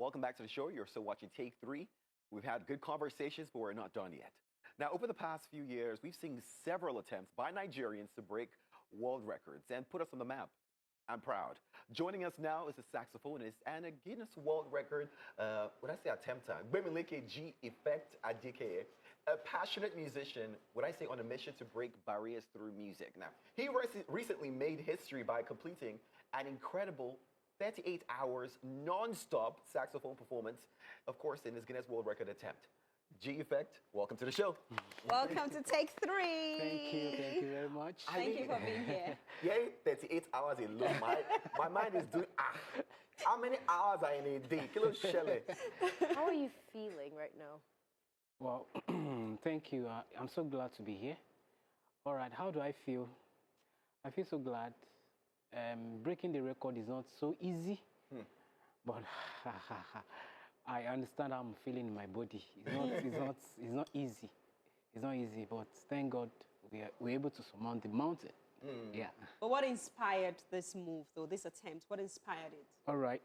Welcome back to the show. You're still watching Take 3. We've had good conversations, but we're not done yet. Now, over the past few years, we've seen several attempts by Nigerians to break world records and put us on the map. I'm proud. Joining us now is a saxophonist and a Guinness World Record, would I say attempter, Gbemileke G Effect Adike, a passionate musician, would I say on a mission to break barriers through music. Now, he recently made history by completing an incredible 38 hours non-stop saxophone performance, of course, in his Guinness World Record attempt. G Effect, welcome to the show. Welcome to Take 3. Thank you very much. Thank you for being here. Yeah, 38 hours alone. My mind is doing, how many hours are in a day? Kilo Shelley. How are you feeling right now? Well, thank you. I'm so glad to be here. All right, how do I feel? I feel so glad. Breaking the record is not so easy, but I understand how I'm feeling in my body. It's not easy. It's not easy, but thank God we're able to surmount the mountain. Yeah. But what inspired this move, though, this attempt? What inspired it? All right.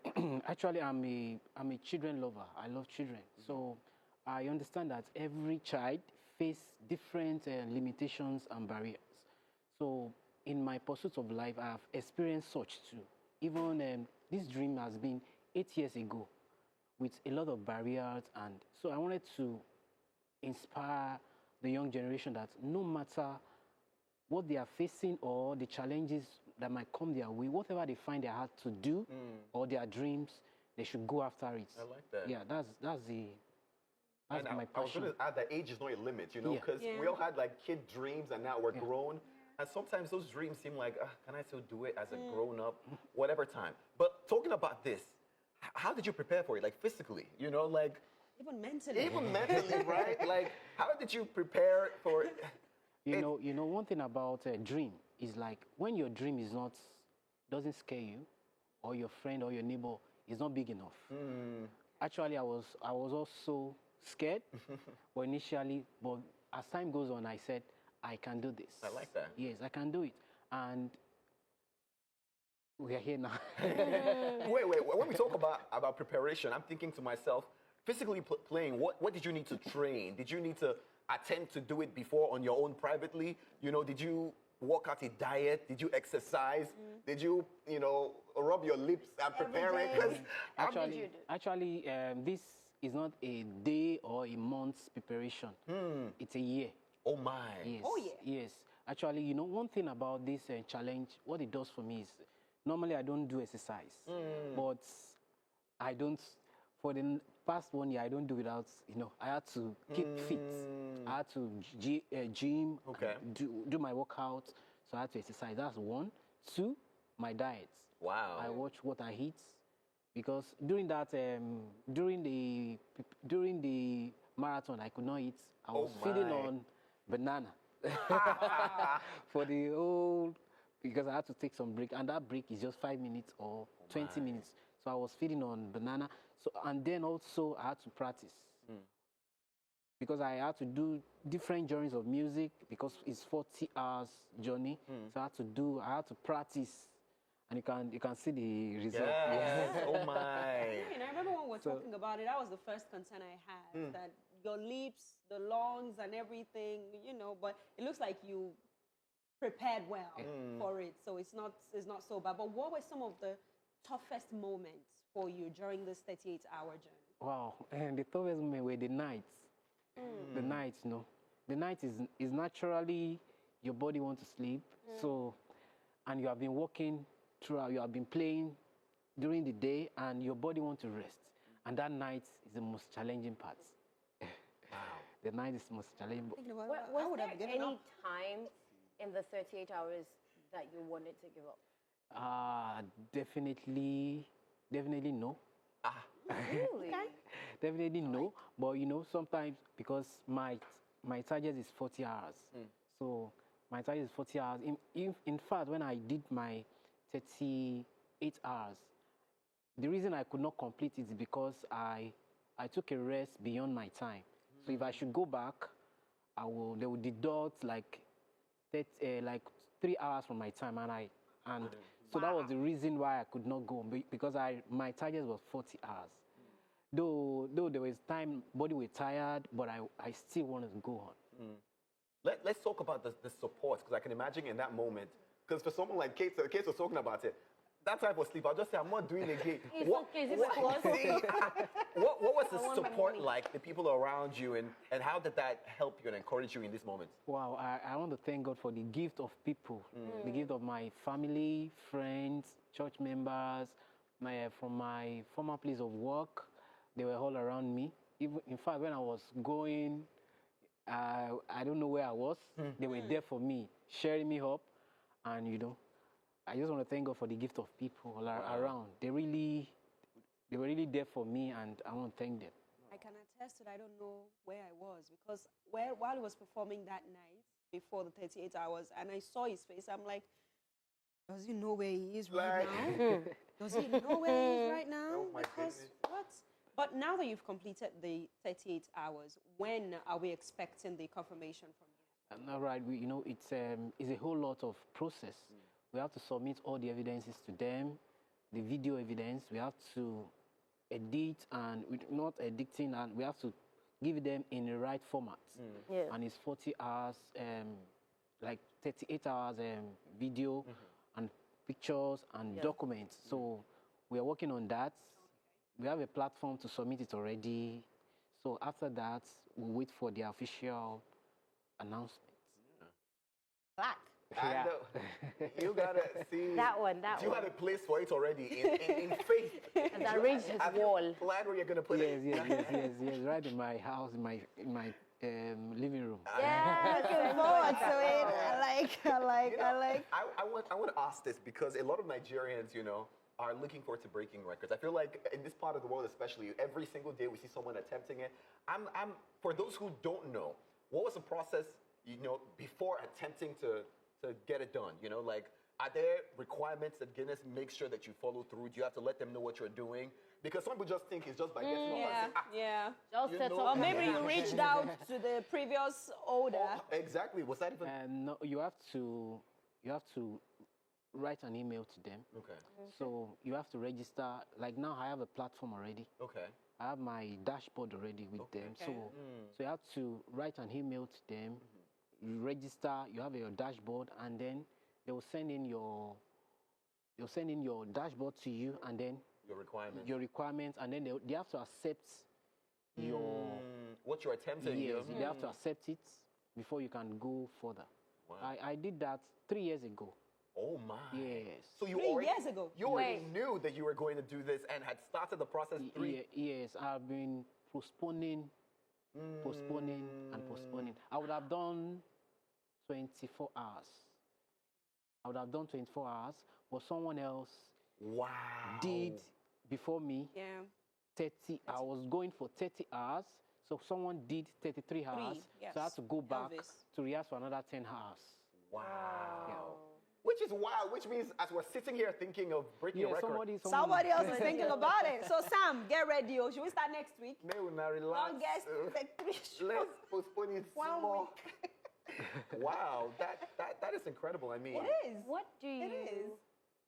Actually, I'm a children lover. I love children. So I understand that every child face different limitations and barriers. So in my pursuit of life, I have experienced such too. Even this dream has been 8 years ago with a lot of barriers. And so I wanted to inspire the young generation that no matter what they are facing or the challenges that might come their way, whatever they find their heart to do or their dreams, they should go after it. I like that. Yeah, that's my passion. I was going to add that age is not a limit, you know, because we all had like kid dreams and now we're grown. And sometimes those dreams seem like, can I still do it as a grown-up, whatever time. But talking about this, how did you prepare for it, like physically, you know, like... Even mentally. Even mentally, right? Like, how did you prepare for it? You know, one thing about a dream is like when your dream doesn't scare you, or your friend or your neighbor is not big enough. Actually, I was also scared, but initially, but as time goes on, I said, I can do this. I like that. Yes, I can do it. And we are here now. Wait. When we talk about preparation, I'm thinking to myself, physically playing, what did you need to train? Did you need to attempt to do it before on your own privately? You know, did you work out a diet? Did you exercise? Did you, rub your lips and prepare it? Actually, this is not a day or a month's preparation. It's a year. Oh my. Yes. Oh yeah. Yes. Actually, one thing about this challenge, what it does for me is, normally I don't do exercise, but I don't, for the past 1 year, I don't do without, I had to keep fit. I had to gym, do my workout, so I had to exercise. That's one. Two, my diet. Wow. I watch what I eat, because during that, during the marathon, I could not eat. I was feeding on banana for the whole, because I had to take some break, and that break is just 5 minutes or 20 minutes. So I was feeding on banana. So, and then also I had to practice because I had to do different genres of music because it's 40 hours journey. So I had to practice, and you can see the result. Yes. Oh my. I remember when we were talking about it, that was the first concern I had, that your lips, the lungs and everything, but it looks like you prepared well for it, so it's not so bad. But what were some of the toughest moments for you during this 38-hour journey? Wow, and the toughest moment were the nights. The nights, the night is naturally your body wants to sleep, so, and you have been working throughout, you have been playing during the day, and your body wants to rest, and that night is the most challenging part. Wow, the night is the most challenging. Was there any time in the 38 hours that you wanted to give up? Definitely no. Really? Definitely no. But sometimes because my target is 40 hours. So my target is 40 hours. In fact, when I did my 38 hours, the reason I could not complete it is because I took a rest beyond my time. So if I should go back, they will deduct like 3 hours from my time, and so that was the reason why I could not go, because my target was 40 hours. Though there was time, body was tired, but I still wanted to go on. Let's talk about the support, because I can imagine in that moment, because for someone like Kate was talking about it, that type of sleep, I'll just say, I'm not doing it again. It's okay, it's What was the want my support money. like, the people around you, and how did that help you and encourage you in this moment? Wow, I want to thank God for the gift of people, the gift of my family, friends, church members, from my former place of work. They were all around me. Even, in fact, when I was going, I don't know where I was. They were there for me, sharing me up, and I just want to thank God for the gift of people all around. They were really there for me, and I want to thank them. I can attest to that. I don't know where I was because while he was performing that night before the 38 hours, and I saw his face, I'm like, does he know where he is right now? Does he know where he is right now? Oh my Because goodness. what? But now that you've completed the 38 hours, when are we expecting the confirmation from you? All right, it's a whole lot of process. We have to submit all the evidences to them, the video evidence. We have to edit, and not editing, and we have to give them in the right format. Yeah. And it's 40 hours, like 38 hours video and pictures and documents. So we are working on that. We have a platform to submit it already. So after that, we'll wait for the official announcement. Black. And you gotta see That one. you have a place for it already in faith. And arrange his Have you wall. planned where you're gonna put it? Yes, right in my house, in my living room. Yeah, Looking forward to it. I like. I want to ask this because a lot of Nigerians, are looking forward to breaking records. I feel like in this part of the world, especially, every single day we see someone attempting it. I'm for those who don't know, what was the process, before attempting to get it done? Like, are there requirements that Guinness makes sure that you follow through? Do you have to let them know what you're doing? Because some people just think it's just by getting on and saying, Yeah. Just You set know- up. Or maybe you reached out to the previous holder. Exactly. Was that even? No, you have to write an email to them. Okay. So you have to register. Like now, I have a platform already. Okay. I have my dashboard already with them. Okay. So you have to write an email to them. You register. You have your dashboard, and then they will send in your dashboard to you, and then Your requirements. and then they have to accept your What you're attempting. yes. They have to accept it before you can go further. Wow. I did that 3 years ago. Oh my. Yes. So you 3 already, years ago? You already Wait. knew that you were going to do this and had started the process Yes, I've been postponing and postponing. I would have done 24 hours. I would have done 24 hours, but someone else Wow. did before me Yeah. 30. I was going for 30 hours, so someone did 33 hours. yes. So I had to go back Elvis. to rehearse for another 10 hours. Wow. Which is wild, which means as we're sitting here thinking of breaking a Yeah, record. Somebody else is thinking about it. So Sam, get ready. Should we start next week? May we not relax. Don't guess the 3 shows. Let's postpone it some 1 more. week. Wow, that is incredible. I mean, It is. What do you is.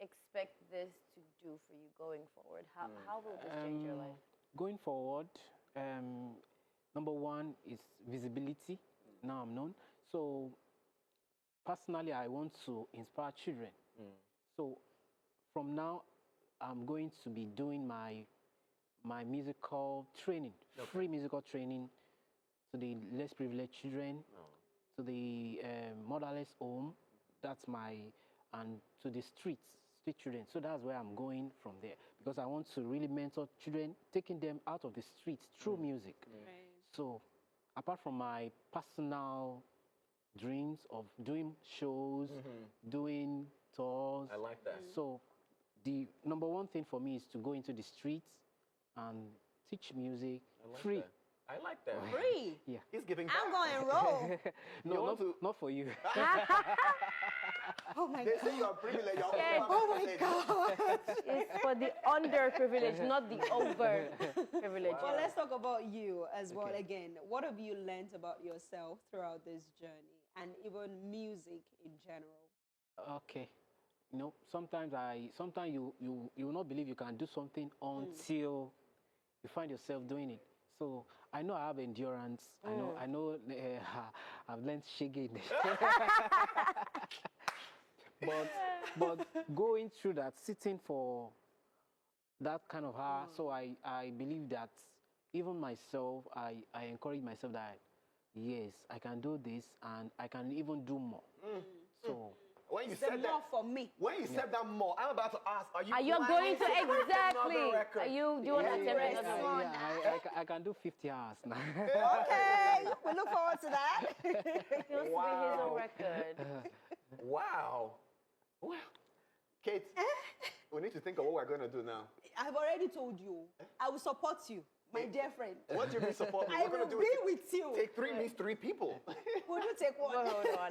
expect this to do for you going forward? How will this change your life? Going forward, number one is visibility. Now I'm known. So personally, I want to inspire children. So from now, I'm going to be doing my musical training, free musical training to the less privileged children, to the motherless home. That's and to the street children. So that's where I'm going from there, because I want to really mentor children, taking them out of the streets through music. Right. So apart from my personal dreams of doing shows, doing tours. I like that. So the number one thing for me is to go into the streets and teach music I like free. that. I like that. Free. Yeah. He's giving back. I'm going to roll. No, You want to- not for you. Oh my They God. say you're privileged. You're Yeah. Oh my God. It's for the underprivileged, not the overprivileged. Well, let's talk about you as well Okay. again. What have you learned about yourself throughout this journey and even music in general? Okay. Sometimes you will not believe you can do something until you find yourself doing it. So I know I have endurance. I know I've learned shaking. but going through that, sitting for that kind of hour, so I believe that even myself, I encourage myself that yes, I can do this and I can even do more. So when you It's said more that, for me. when you said that more, I'm about to ask, are you going planning to break another exactly? record? Are you? Do you want to attempt another one? I can do 50 hours now. Okay, we look forward to that. He wants to break his own Wow. record. Wow. Well, Kate, we need to think of what we're going to do now. I've already told you. I will support you, my dear friend. What do you mean support me? I We're will going to do be it. with you. Take 3 means 3 people. Would you take one? Well, hold on.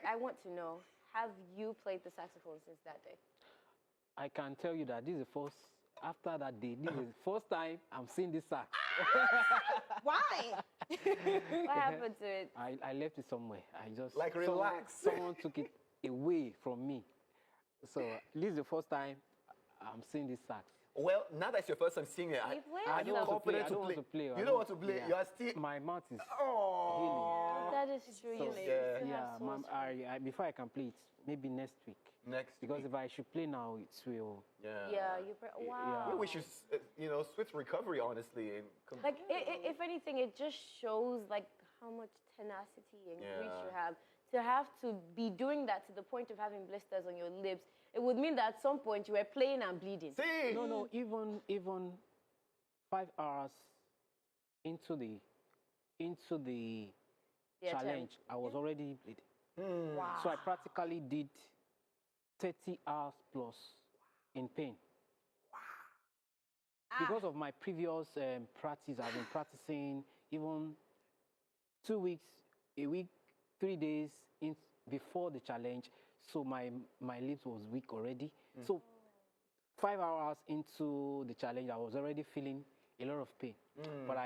I want to know, have you played the saxophone since that day? I can tell you that this is the first, after that day, this is the first time I'm seeing this sax. Why? What happened to it? I left it somewhere. I just Like, relax. Someone took it away from me. So this is the first time I'm seeing this sax. Well, now that's your first time seeing it, You play are it you now. confident I to don't play? want to play. You don't want to play? Yeah. You are still... My mouth is Oh. That is true. You So, still yeah. have yeah. so Ma'am, much- I before I can play it, maybe next week. Next Because week. if I should play now, it will. Yeah. Yeah, wow. We wish you, swift recovery, honestly. And Like, if anything, it just shows like how much tenacity and grit Yeah. you have. To have to be doing that to the point of having blisters on your lips, it would mean that at some point you were playing and bleeding. See? No, even 5 hours into the The challenge, attempt. I was already bleeding. Wow. So I practically did 30 hours plus in pain. Because of my previous practice, I've been practicing even 2 weeks, a week, 3 days before the challenge. So my lips was weak already. So 5 hours into the challenge, I was already feeling a lot of pain. But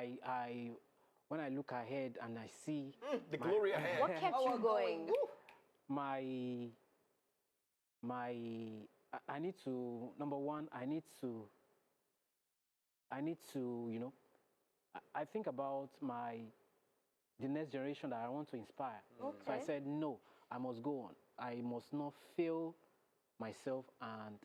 when I look ahead and I see The glory ahead. What kept you going? I need to, number one, I need to, I think about the next generation that I want to inspire. So I Okay. said, no, I must go on. I must not fail myself and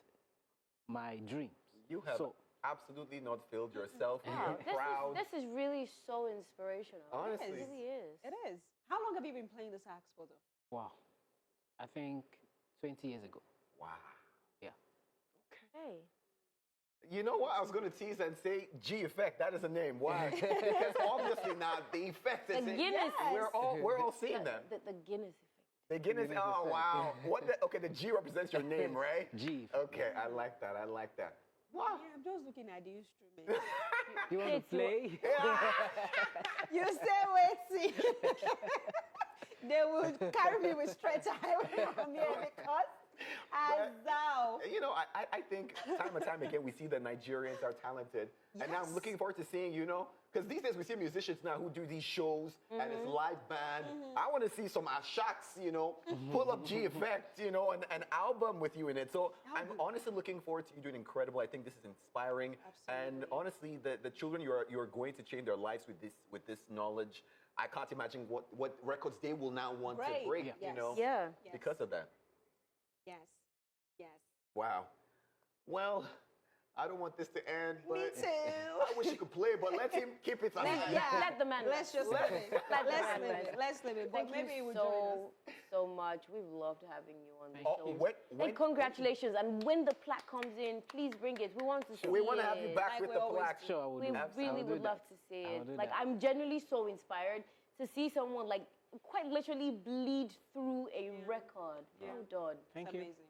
my dreams. You have So, absolutely not failed yourself. Wow, You're proud. this is really so inspirational. Honestly. It really is. It is. How long have you been playing the sax for, though? wow, I think 20 years ago. Wow. Yeah. Hey. You know what? I was going to tease and say G Effect. That is a name. Why? Because obviously now the effect is The in- Guinness. We're all seeing that. The Guinness effect. The Guinness. Guinness Oh effect. wow. Okay, the G represents your name, right? G. Okay, I like that. I like that. Wow. Yeah, I'm just looking at the instrument. You want to It's play? You say wait, see. They will carry me with stretcher from here because as thou. You know, I think time and time again we see that Nigerians are talented, and now I'm Yes. looking forward to seeing, because these days we see musicians now who do these shows and it's live band. I want to see some Ashaks, pull up G Effect, an album with you in it. So I'm honestly looking forward to you doing incredible. I think this is inspiring, and Absolutely. honestly, the children you're going to change their lives with this knowledge. I can't imagine what records they will now want to Break. break, Yes. Yeah. Yes. because of that. Yes. Yes. Wow. Well, I don't want this to end, but Me too. I wish he could play, but let him keep it alive. Let the man Let's rest. just live it. Let the Let's man live rest. it. Let's live it. But Thank maybe he you will join us. so much. We've loved having you on the Oh, show. when- And congratulations. And when the plaque comes in, please bring it. We want to see we want to have it. you back Like with we the always plaque. do. Sure, I will We do that. I really will do would that. love to see I will it. do Like, that. I'm genuinely so inspired to see someone like quite literally bleed through a record. Yeah. Oh, God. Thank That's you. amazing.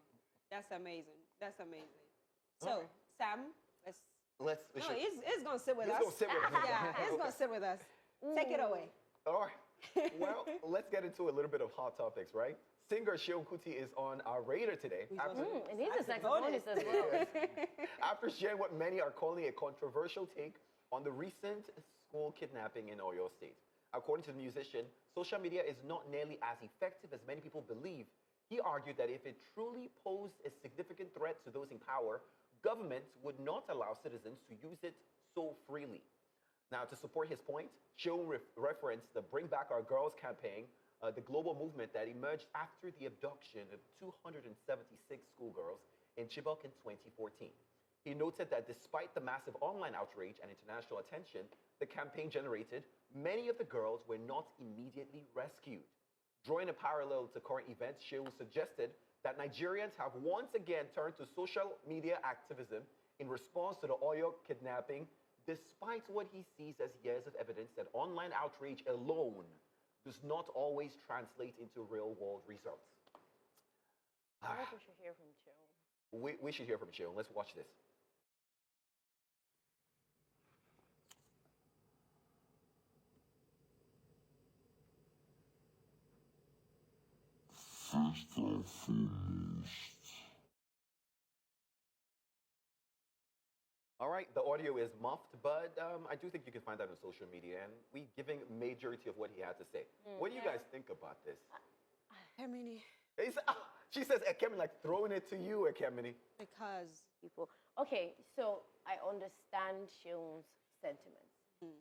That's amazing. That's amazing. So, Sam, let's. We No, should- he's gonna sit with He's us. gonna sit with us. Yeah, he's gonna sit with us. Take it away. All right. Well, let's get into a little bit of hot topics, right? Singer Sheon Kuti is on our radar today. After, And he's a Saxophonist. saxophonist as well. after sharing what many are calling a controversial take on the recent school kidnapping in Oyo State. According to the musician, social media is not nearly as effective as many people believe. He argued that if it truly posed a significant threat to those in power, governments would not allow citizens to use it so freely. Now, to support his point, Cheung referenced the Bring Back Our Girls campaign, the global movement that emerged after the abduction of 276 schoolgirls in Chibok in 2014. He noted that despite the massive online outrage and international attention the campaign generated, many of the girls were not immediately rescued. Drawing a parallel to current events, Cheung suggested that Nigerians have once again turned to social media activism in response to the Oyo kidnapping, despite what he sees as years of evidence that online outrage alone does not always translate into real-world results. I think we should hear from Cheung. We should hear from Cheung. Let's watch this. First and foremost, All right, the audio is muffed, but I do think you can find that on social media, and we giving majority of what he had to say. What do you guys think about this? Emily, She says, Ekemini, like throwing it to you, Ekemini. because People. Okay, so I understand Cheung's sentiments.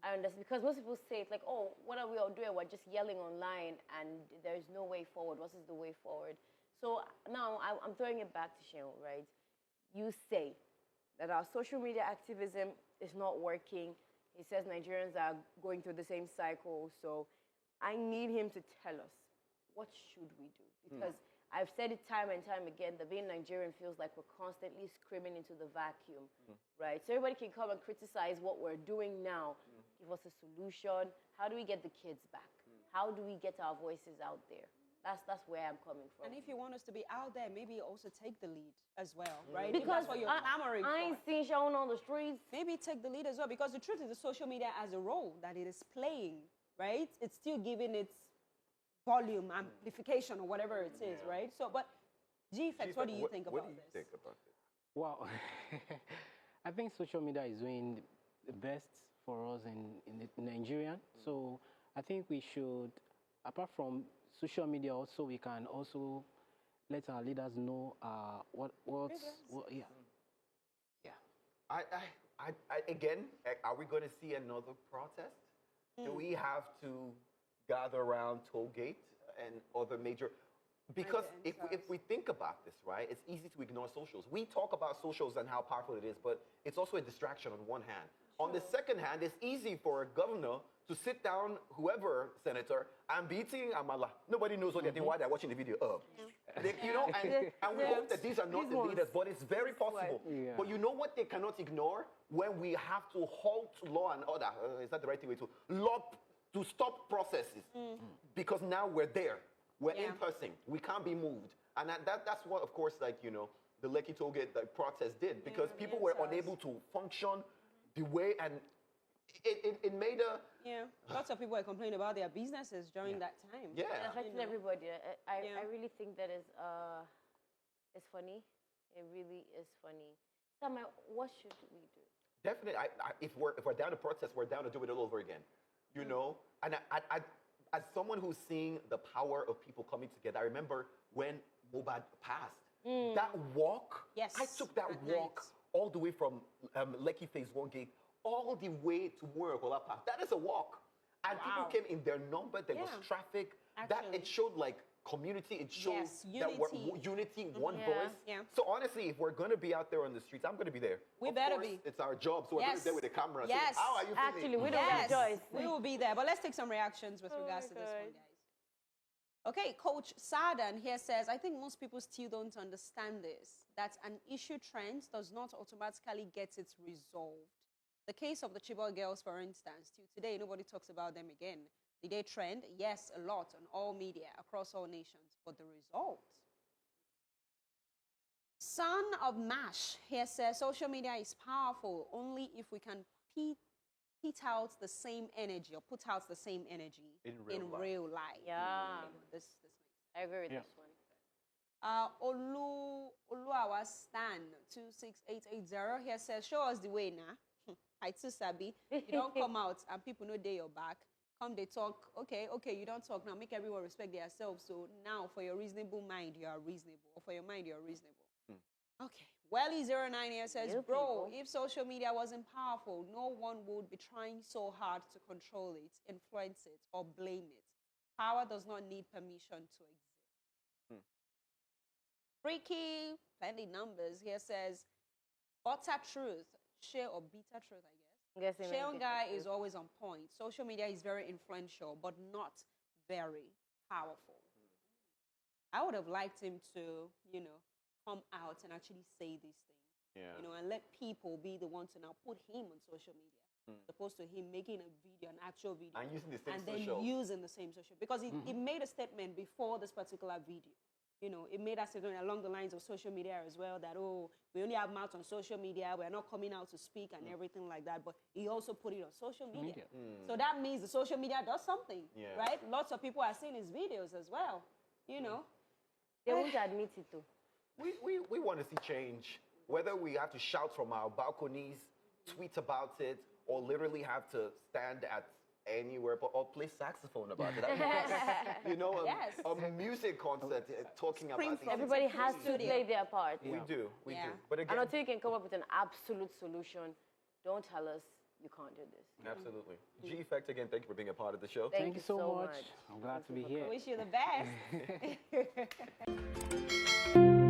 I understand because most people say it's like, oh, what are we all doing? We're just yelling online, and there's no way forward. What is the way forward? So now I'm throwing it back to Cheung, right? You say that our social media activism is not working. He says Nigerians are going through the same cycle. So I need him to tell us, what should we do? Because I've said it time and time again, that being Nigerian feels like we're constantly screaming into the vacuum, right? So everybody can come and criticize what we're doing now, give us a solution. How do we get the kids back? How do we get our voices out there? That's where I'm coming from. and if you want us to be out there, maybe also take the lead as well, right? because That's what you're clamoring I ain't for. seen Cheung on the streets. Maybe take the lead as well, because the truth is the social media as a role that it is playing, right? It's still giving its volume, amplification, or whatever it is, right? So, but GFX, what do you think about What do you this? think about it? Well, I think social media is doing the best for us in Nigeria. So I think we should, apart from social media, also we can also let our leaders know yeah. Again, are we going to see another protest? Do we have to gather around Tollgate and other major? Because if we think about this, right, it's easy to ignore socials. We talk about socials and how powerful it is, but it's also a distraction on one hand. On the second hand, it's easy for a governor to sit down, whoever senator, and be eating amala. Nobody knows what they're doing while they're watching the video. You know, and we hope that these are not the leaders, but it's very possible. Yeah. But you know what they cannot ignore? When we have to halt law and order, is that the right way to stop processes? Because now we're there. We're in person. We can't be moved. And that's what, of course, like, you know, the Lekki Tollgate protest did, because people were unable to function the way, and it made a... Yeah, lots of people were complaining about their businesses during that time. Yeah. It affected everybody. I really think that is it's funny. It really is funny. Sama, what should we do? Definitely. If we're down to protest, we're down to do it all over again. You know? And I as someone who's seeing the power of people coming together, I remember when Mobad passed. That walk, Yes, I took that that walk night. all the way from Lekki Phase 1 gate all the way to Murakola Park. That is a walk. And people came in their number, there was traffic. That Actually. it showed like community, it showed Yes, that we're unity. unity, one Yeah. voice. Yeah. So honestly, if we're gonna be out there on the streets, I'm gonna be there. We Of better course, be. It's our job, so we're gonna Yes. be there with the camera. So Yes. how are you feeling? Actually, we don't have Yes, choice. we will be there. But let's take some reactions with Oh regards my to this one, God. guys. Okay, Coach Sardan here says, I think most people still don't understand this, that an issue trends does not automatically get it resolved. The case of the Chibok girls, for instance, till today, nobody talks about them again. Did they trend? Yes, a lot on all media, across all nations. But the result? Son of Mash here says, social media is powerful only if we can put out the same energy In in real real life. life. Yeah. This makes I agree with Yeah. this one. Oluawa Stan 26880 here says, show us the way now. I too sabi. You don't come out and people know they your back. Come they talk. Okay, you don't talk now. Make everyone respect themselves. So now for your reasonable mind, you are reasonable. Or for your mind, you are reasonable. Okay, Welly09 here says, You bro, people. if social media wasn't powerful, no one would be trying so hard to control it, influence it, or blame it. Power does not need permission to exist. Freaky, plenty numbers here says, butter truth, share or bitter truth, I guess. I'm guessing maybe Sheon it's Guy the is always on point. Social media is very influential, but not very powerful. I would have liked him to, come out and actually say these things, and let people be the ones to now put him on social media, opposed to him making a video, an actual video, And using the same and social. then using the same social, because he made a statement before this particular video. It made a statement along the lines of social media as well that, oh, we only have mouths on social media, we're not coming out to speak and everything like that. But he also put it on social media. So that means the social media does something, right? Lots of people are seeing his videos as well, They won't admit it too. We want to see change. Whether we have to shout from our balconies, tweet about it, or literally have to stand at anywhere or play saxophone about it. Yes. A music concert talking Spring about these from Everybody It's a has to studio. play their part. We do. We Yeah. do. But And again, until you can come up with an absolute solution, don't tell us you can't do this. absolutely. G Effect, again, thank you for being a part of the show. Thank you so much. I'm glad to be here. Wish you the best.